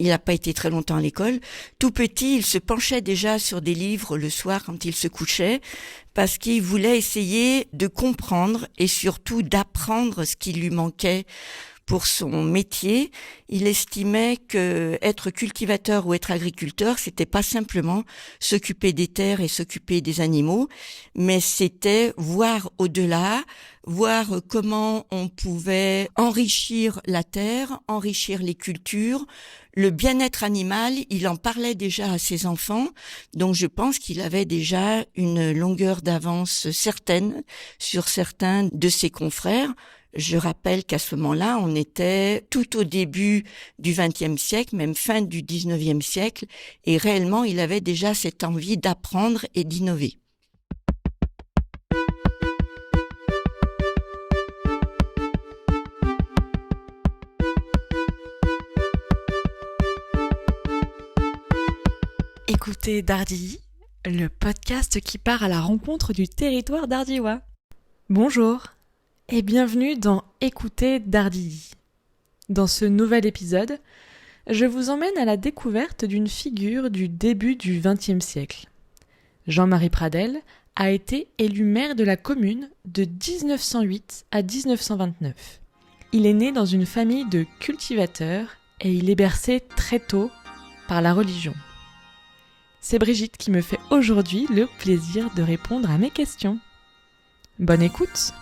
Il n'a pas été très longtemps à l'école. Tout petit, il se penchait déjà sur des livres le soir quand il se couchait, parce qu'il voulait essayer de comprendre et surtout d'apprendre ce qui lui manquait pour son métier. Il estimait que être cultivateur ou être agriculteur, c'était pas simplement s'occuper des terres et s'occuper des animaux, mais c'était voir au-delà, voir comment on pouvait enrichir la terre, enrichir les cultures, le bien-être animal. Il en parlait déjà à ses enfants, donc je pense qu'il avait déjà une longueur d'avance certaine sur certains de ses confrères. Je rappelle qu'à ce moment-là, on était tout au début du XXe siècle, même fin du XIXe siècle, et réellement, il avait déjà cette envie d'apprendre et d'innover. Écoutez Dardilly, le podcast qui part à la rencontre du territoire d'Ardillois. Bonjour et bienvenue dans Écoutez Dardilly. Dans ce nouvel épisode, je vous emmène à la découverte d'une figure du début du XXe siècle. Jean-Marie Pradel a été élu maire de la commune de 1908 à 1929. Il est né dans une famille de cultivateurs et il est bercé très tôt par la religion. C'est Brigitte qui me fait aujourd'hui le plaisir de répondre à mes questions. Bonne écoute!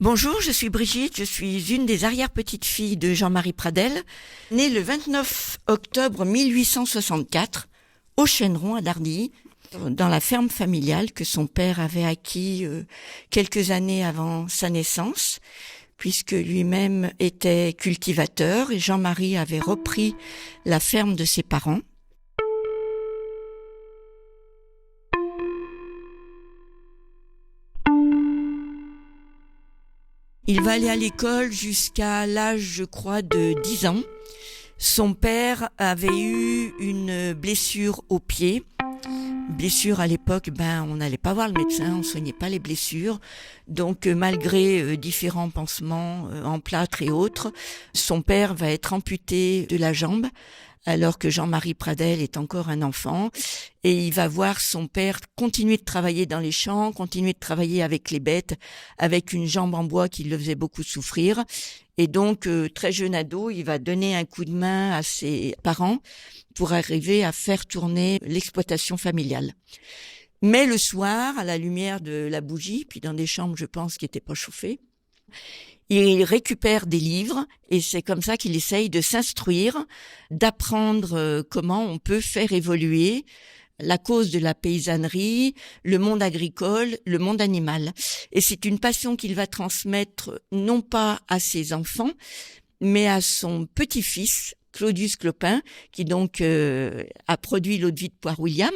Bonjour, je suis Brigitte, je suis une des arrière-petites-filles de Jean-Marie Pradel, née le 29 octobre 1864 au Chêneron à Dardilly, dans la ferme familiale que son père avait acquis quelques années avant sa naissance, puisque lui-même était cultivateur et Jean-Marie avait repris la ferme de ses parents. Il va aller à l'école jusqu'à l'âge, je crois, de 10 ans. Son père avait eu une blessure au pied. Blessure à l'époque, on n'allait pas voir le médecin, on soignait pas les blessures. Donc malgré différents pansements en plâtre et autres, son père va être amputé de la jambe alors que Jean-Marie Pradel est encore un enfant, et il va voir son père continuer de travailler dans les champs, continuer de travailler avec les bêtes, avec une jambe en bois qui le faisait beaucoup souffrir. Et donc, très jeune ado, il va donner un coup de main à ses parents pour arriver à faire tourner l'exploitation familiale. Mais le soir, à la lumière de la bougie, puis dans des chambres, je pense, qui n'étaient pas chauffées, il récupère des livres et c'est comme ça qu'il essaye de s'instruire, d'apprendre comment on peut faire évoluer la cause de la paysannerie, le monde agricole, le monde animal. Et c'est une passion qu'il va transmettre non pas à ses enfants, mais à son petit-fils, Claudius Clopin, qui donc a produit l'eau-de-vie de Poire-William,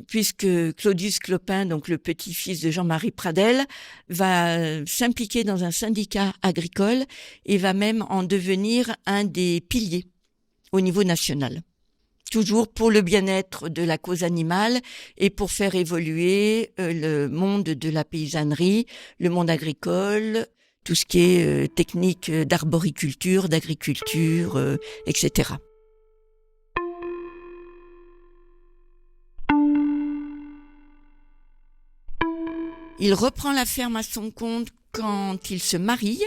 puisque Claudius Clopin, donc le petit-fils de Jean-Marie Pradel, va s'impliquer dans un syndicat agricole et va même en devenir un des piliers au niveau national. Toujours pour le bien-être de la cause animale et pour faire évoluer le monde de la paysannerie, le monde agricole, tout ce qui est technique d'arboriculture, d'agriculture, etc. Il reprend la ferme à son compte quand il se marie.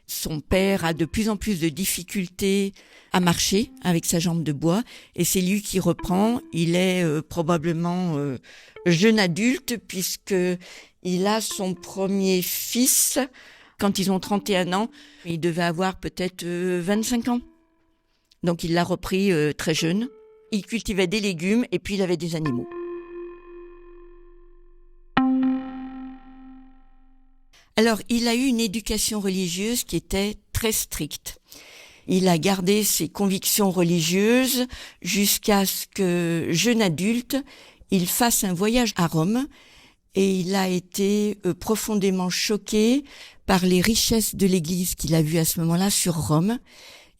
Son père a de plus en plus de difficultés à marcher avec sa jambe de bois et c'est lui qui reprend. Il est probablement jeune adulte puisque il a son premier fils quand ils ont 31 ans. Il devait avoir peut-être 25 ans. Donc il l'a repris très jeune. Il cultivait des légumes et puis il avait des animaux. Alors, il a eu une éducation religieuse qui était très stricte. Il a gardé ses convictions religieuses jusqu'à ce que, jeune adulte, il fasse un voyage à Rome et il a été profondément choqué par les richesses de l'Église qu'il a vues à ce moment-là sur Rome.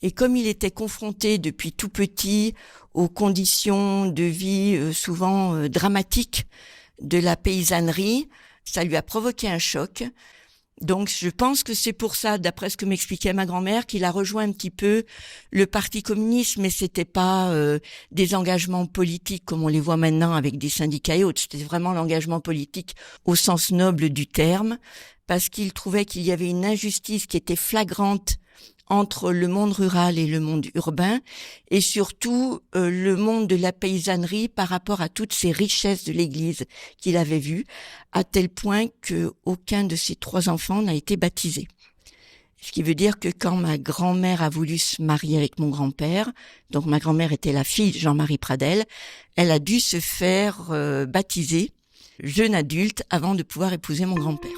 Et comme il était confronté depuis tout petit aux conditions de vie souvent dramatiques de la paysannerie, ça lui a provoqué un choc. Donc je pense que c'est pour ça, d'après ce que m'expliquait ma grand-mère, qu'il a rejoint un petit peu le Parti communiste, mais c'était pas des engagements politiques comme on les voit maintenant avec des syndicats et autres. C'était vraiment l'engagement politique au sens noble du terme, parce qu'il trouvait qu'il y avait une injustice qui était flagrante entre le monde rural et le monde urbain, et surtout le monde de la paysannerie par rapport à toutes ces richesses de l'Église qu'il avait vues, à tel point que aucun de ses 3 enfants n'a été baptisé. Ce qui veut dire que quand ma grand-mère a voulu se marier avec mon grand-père, donc ma grand-mère était la fille de Jean-Marie Pradel, elle a dû se faire baptiser, jeune adulte, avant de pouvoir épouser mon grand-père.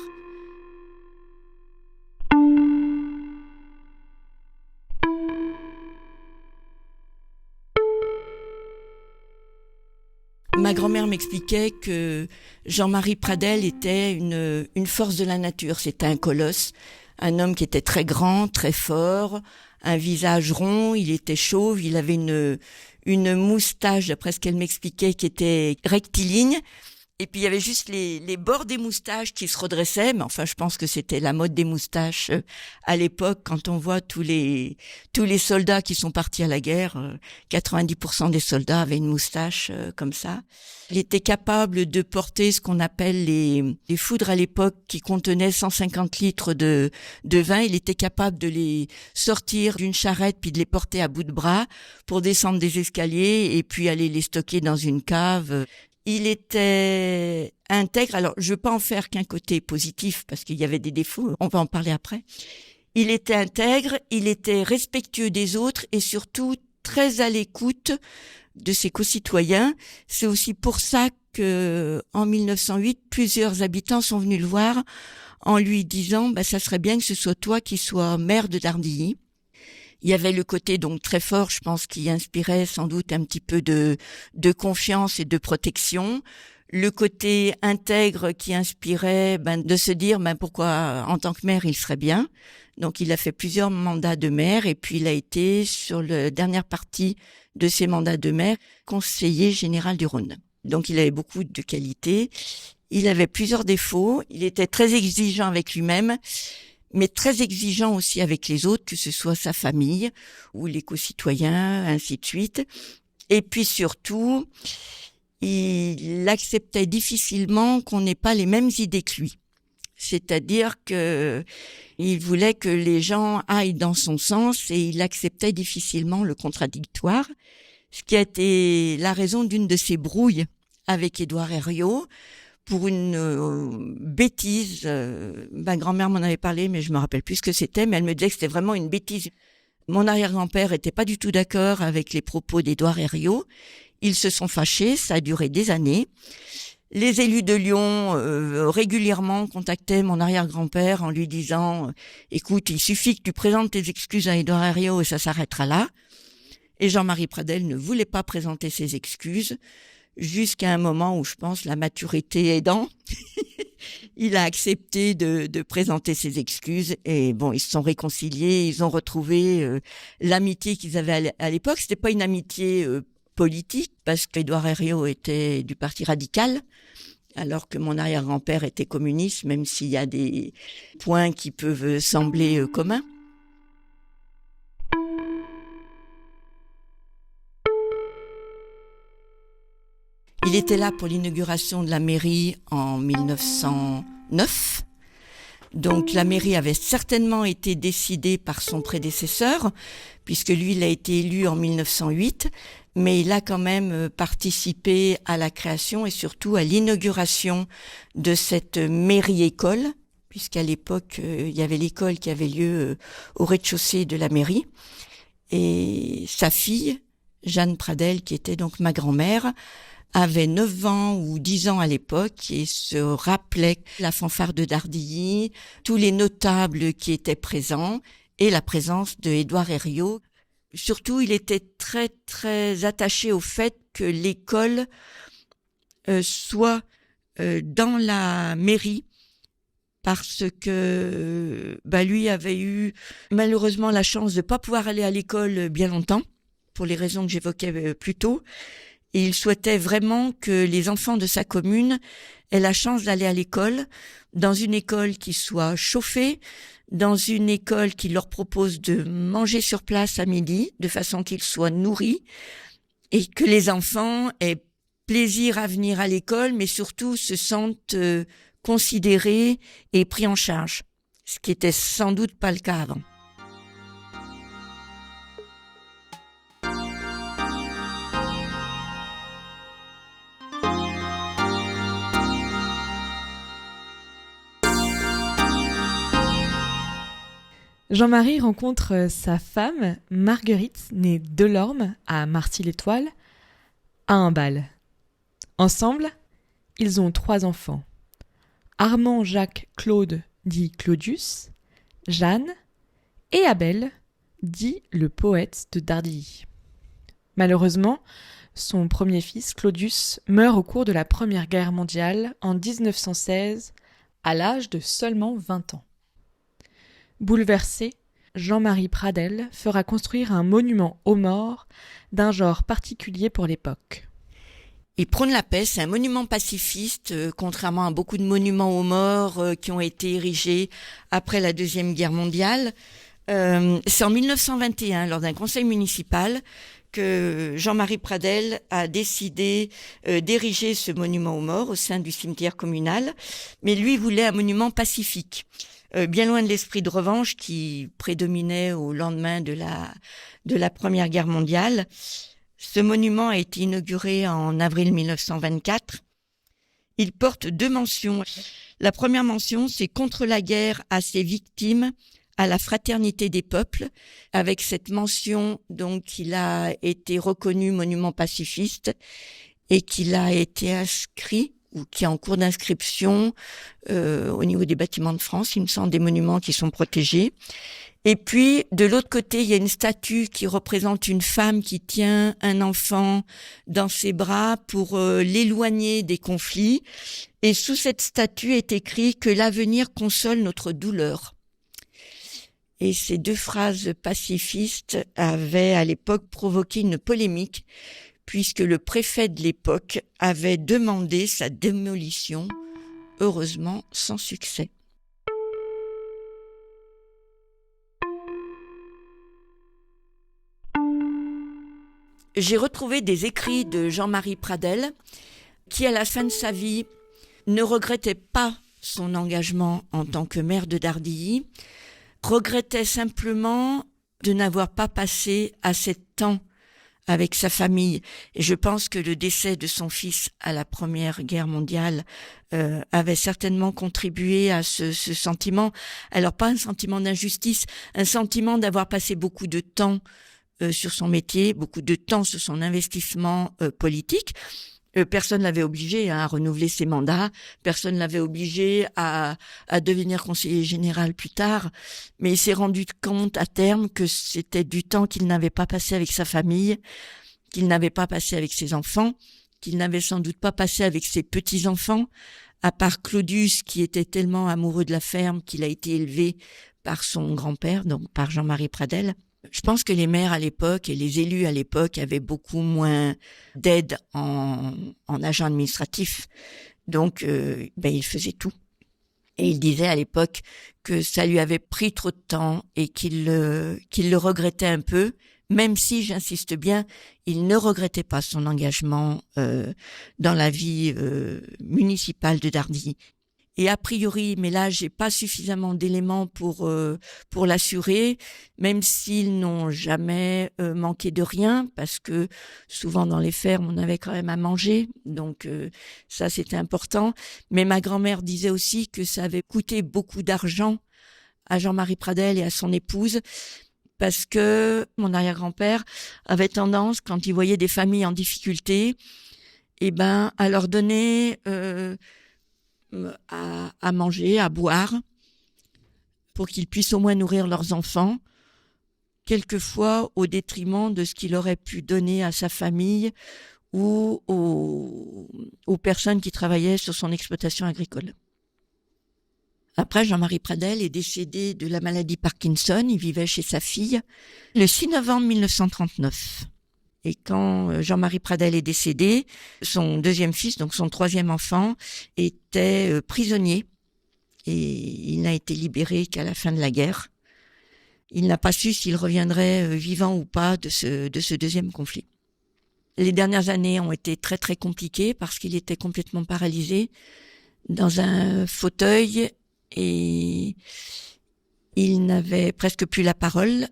Ma grand-mère m'expliquait que Jean-Marie Pradel était une force de la nature. C'était un colosse, un homme qui était très grand, très fort, un visage rond, il était chauve, il avait une moustache, d'après ce qu'elle m'expliquait, qui était rectiligne. Et puis il y avait juste les bords des moustaches qui se redressaient, mais enfin je pense que c'était la mode des moustaches à l'époque. Quand on voit tous les soldats qui sont partis à la guerre, 90% des soldats avaient une moustache comme ça. Il était capable de porter ce qu'on appelle les foudres à l'époque, qui contenaient 150 litres de vin. Il était capable de les sortir d'une charrette puis de les porter à bout de bras pour descendre des escaliers et puis aller les stocker dans une cave. Il était intègre. Alors, je veux pas en faire qu'un côté positif parce qu'il y avait des défauts. On va en parler après. Il était intègre, il était respectueux des autres et surtout très à l'écoute de ses concitoyens. C'est aussi pour ça que, en 1908, plusieurs habitants sont venus le voir en lui disant, ça serait bien que ce soit toi qui sois maire de Dardilly. Il y avait le côté donc très fort, je pense, qui inspirait sans doute un petit peu de confiance et de protection. Le côté intègre qui inspirait de se dire pourquoi en tant que maire il serait bien. Donc il a fait plusieurs mandats de maire et puis il a été sur la dernière partie de ses mandats de maire conseiller général du Rhône. Donc il avait beaucoup de qualités. Il avait plusieurs défauts. Il était très exigeant avec lui-même, mais très exigeant aussi avec les autres, que ce soit sa famille ou les concitoyens, ainsi de suite. Et puis surtout, il acceptait difficilement qu'on n'ait pas les mêmes idées que lui. C'est-à-dire que il voulait que les gens aillent dans son sens et il acceptait difficilement le contradictoire, ce qui a été la raison d'une de ses brouilles avec Édouard Herriot, pour une bêtise. Ma grand-mère m'en avait parlé, mais je me rappelle plus ce que c'était, mais elle me disait que c'était vraiment une bêtise. Mon arrière-grand-père était pas du tout d'accord avec les propos d'Édouard Herriot. Ils se sont fâchés, ça a duré des années. Les élus de Lyon régulièrement contactaient mon arrière-grand-père en lui disant écoute, il suffit que tu présentes tes excuses à Édouard Herriot et ça s'arrêtera là. Et Jean-Marie Pradel ne voulait pas présenter ses excuses. Jusqu'à un moment où, je pense, la maturité aidant, il a accepté de présenter ses excuses et ils se sont réconciliés, ils ont retrouvé l'amitié qu'ils avaient à l'époque. C'était pas une amitié politique parce qu'Édouard Herriot était du Parti radical, alors que mon arrière-grand-père était communiste, même s'il y a des points qui peuvent sembler communs. Il était là pour l'inauguration de la mairie en 1909. Donc la mairie avait certainement été décidée par son prédécesseur, puisque lui, il a été élu en 1908, mais il a quand même participé à la création et surtout à l'inauguration de cette mairie-école, puisqu'à l'époque, il y avait l'école qui avait lieu au rez-de-chaussée de la mairie. Et sa fille, Jeanne Pradel, qui était donc ma grand-mère, avait 9 ans ou 10 ans à l'époque et se rappelait la fanfare de Dardilly, tous les notables qui étaient présents et la présence de Édouard Herriot. Surtout, il était très, très attaché au fait que l'école soit dans la mairie parce que lui avait eu malheureusement la chance de pas pouvoir aller à l'école bien longtemps pour les raisons que j'évoquais plus tôt. et il souhaitait vraiment que les enfants de sa commune aient la chance d'aller à l'école, dans une école qui soit chauffée, dans une école qui leur propose de manger sur place à midi, de façon qu'ils soient nourris, et que les enfants aient plaisir à venir à l'école, mais surtout se sentent considérés et pris en charge, ce qui était sans doute pas le cas avant. Jean-Marie rencontre sa femme, Marguerite, née Delorme, à Marty-l'Étoile, à un bal. Ensemble, ils ont 3 enfants. Armand Jacques Claude, dit Claudius, Jeanne, et Abel, dit le poète de Dardilly. Malheureusement, son premier fils, Claudius, meurt au cours de la Première Guerre mondiale en 1916, à l'âge de seulement 20 ans. Bouleversé, Jean-Marie Pradel fera construire un monument aux morts d'un genre particulier pour l'époque. Il prône la paix, c'est un monument pacifiste, contrairement à beaucoup de monuments aux morts qui ont été érigés après la Deuxième Guerre mondiale. C'est en 1921, lors d'un conseil municipal, que Jean-Marie Pradel a décidé d'ériger ce monument aux morts au sein du cimetière communal, mais lui voulait un monument pacifique. Bien loin de l'esprit de revanche qui prédominait au lendemain de la Première Guerre mondiale. Ce monument a été inauguré en avril 1924. Il porte 2 mentions. La première mention, c'est contre la guerre à ses victimes, à la fraternité des peuples. Avec cette mention, donc, il a été reconnu monument pacifiste et qu'il a été inscrit ou qui est en cours d'inscription au niveau des bâtiments de France. Il me semble des monuments qui sont protégés. Et puis, de l'autre côté, il y a une statue qui représente une femme qui tient un enfant dans ses bras pour l'éloigner des conflits. Et sous cette statue est écrit que l'avenir console notre douleur. Et ces 2 phrases pacifistes avaient à l'époque provoqué une polémique, puisque le préfet de l'époque avait demandé sa démolition, heureusement sans succès. J'ai retrouvé des écrits de Jean-Marie Pradel, qui à la fin de sa vie ne regrettait pas son engagement en tant que maire de Dardilly, regrettait simplement de n'avoir pas passé assez de temps avec sa famille. Et je pense que le décès de son fils à la Première Guerre mondiale avait certainement contribué à ce sentiment. Alors pas un sentiment d'injustice, un sentiment d'avoir passé beaucoup de temps sur son métier, beaucoup de temps sur son investissement politique. Personne l'avait obligé à renouveler ses mandats, personne l'avait obligé à devenir conseiller général plus tard, mais il s'est rendu compte à terme que c'était du temps qu'il n'avait pas passé avec sa famille, qu'il n'avait pas passé avec ses enfants, qu'il n'avait sans doute pas passé avec ses petits-enfants, à part Claudius qui était tellement amoureux de la ferme qu'il a été élevé par son grand-père, donc par Jean-Marie Pradel. Je pense que les maires à l'époque et les élus à l'époque avaient beaucoup moins d'aide en agents administratifs. Donc, il faisait tout. Et il disait à l'époque que ça lui avait pris trop de temps et qu'il le regrettait un peu, même si, j'insiste bien, il ne regrettait pas son engagement dans la vie municipale de Dardilly. Et a priori, mais là, j'ai pas suffisamment d'éléments pour l'assurer, même s'ils n'ont jamais manqué de rien, parce que souvent dans les fermes, on avait quand même à manger, donc ça, c'était important. Mais ma grand-mère disait aussi que ça avait coûté beaucoup d'argent à Jean-Marie Pradel et à son épouse, parce que mon arrière-grand-père avait tendance, quand il voyait des familles en difficulté, à leur donner à manger, à boire, pour qu'ils puissent au moins nourrir leurs enfants, quelquefois au détriment de ce qu'il aurait pu donner à sa famille ou aux personnes qui travaillaient sur son exploitation agricole. Après, Jean-Marie Pradel est décédé de la maladie Parkinson, il vivait chez sa fille, le 6 novembre 1939. Et quand Jean-Marie Pradel est décédé, son deuxième fils, donc son troisième enfant, était prisonnier. Et il n'a été libéré qu'à la fin de la guerre. Il n'a pas su s'il reviendrait vivant ou pas de ce deuxième conflit. Les dernières années ont été très très compliquées parce qu'il était complètement paralysé dans un fauteuil et il n'avait presque plus la parole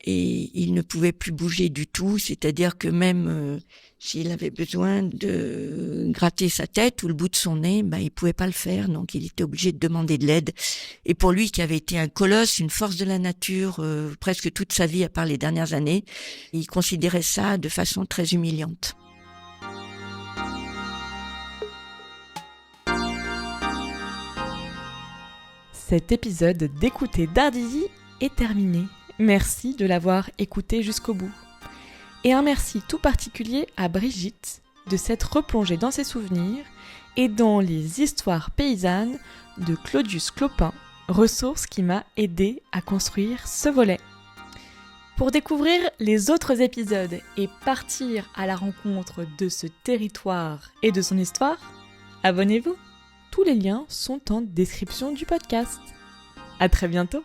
et il ne pouvait plus bouger du tout, c'est-à-dire que même s'il avait besoin de gratter sa tête ou le bout de son nez, il pouvait pas le faire, donc il était obligé de demander de l'aide. Et pour lui qui avait été un colosse, une force de la nature presque toute sa vie à part les dernières années, il considérait ça de façon très humiliante. Cet épisode d'Écouter Dardilly est terminé. Merci de l'avoir écouté jusqu'au bout. Et un merci tout particulier à Brigitte de s'être replongée dans ses souvenirs et dans les histoires paysannes de Claudius Clopin, ressource qui m'a aidé à construire ce volet. Pour découvrir les autres épisodes et partir à la rencontre de ce territoire et de son histoire, abonnez-vous. Tous les liens sont en description du podcast. À très bientôt.